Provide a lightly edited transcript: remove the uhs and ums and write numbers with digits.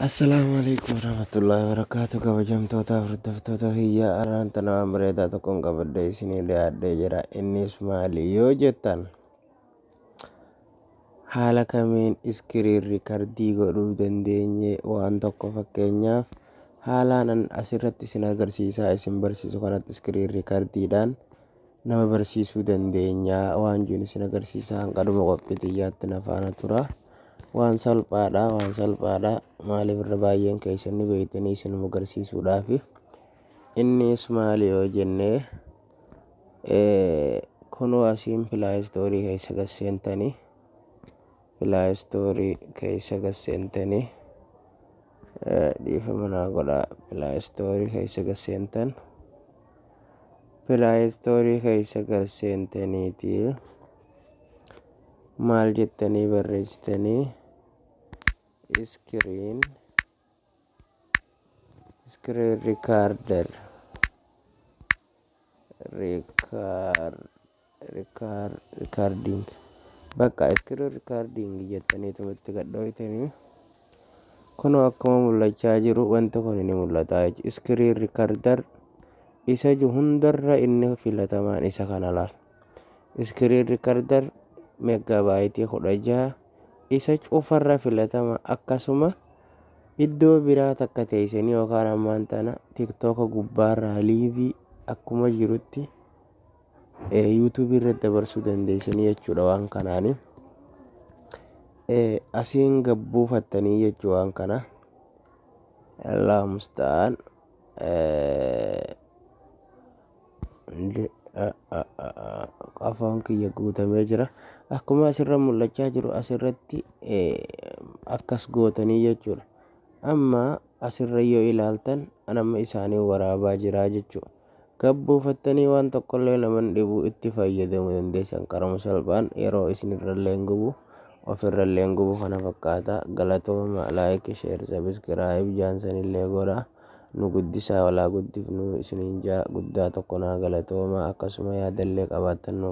Assalamualaikum warahmatullahi wabarakatuh. Kabajamtoota hordoftoota hiyyaa araanta namaan bareedaa tokkoon qabadde isinii dhiyaadhee jira. Innis maali yoo jettan haala kamiin iskiriin riikardii godhuu dandeenye waan tokko fakkeenyaaf haalaan asirratti isin agarsiisaa isin barsiisu kanatti iskiriin riikardiidhaan nama barsiisuu dandeenya waan jiru isin agarsiisaa hanqadhuma qophii xiyyaatti na faana tura. Waan salphaadha maaliif irra baay'een keessan ni beektanii isinuma agarsiisuudhaaf. Innis maali yoo jennee kunoo asiin pilaayistoorii keessa gasseentanii dhiifama naa godhaa. Pilaayistoorii keessa gasseentaniiti maal jettanii barreessitanii iskiriin riikarder riikarding bakka iskiriin riikarding jettaniitu itti gadhooytanii kunoo akkuma mul'achaa jiru wanti kun ni mul'ata. Iskiriin riikarder isa hundarra inni filatamaan isa kana laal. Iskiriin riikarder meeggabaayitii 16 isa cufarra filatama. Akkasuma iddoo biraa takka teessanii yookaan ammaan tana tiktooka gubbaarraa liivii akkuma jirutti yuutuubii irratti dabarsuu dandeessanii jechuudha. Waan kanaani asiin gabbuufattanii jechuu waan kana laamstaan afaan kiyya guutamee jira. Akkuma asirra mul'achaa jiru asirratti akkas gootanii jechuudha. Amma asirra yoo ilaaltan nama isaanii waraabaa jira jechuudha. Gabbuufattanii waan tokkollee naman dhibu itti fayyadamuu dandeessan karuma salphaan yeroo isinirrallee hin gubu ofirrallee hin gubu kana fakkaata. Galatooma laayik sheer sabiskiraayib jaansanillee godhaa. Nu guddisaa walaa guddifnu isiniin jaa guddaa tokko naa galatooma akkasuma yaadallee qabaattan nuuf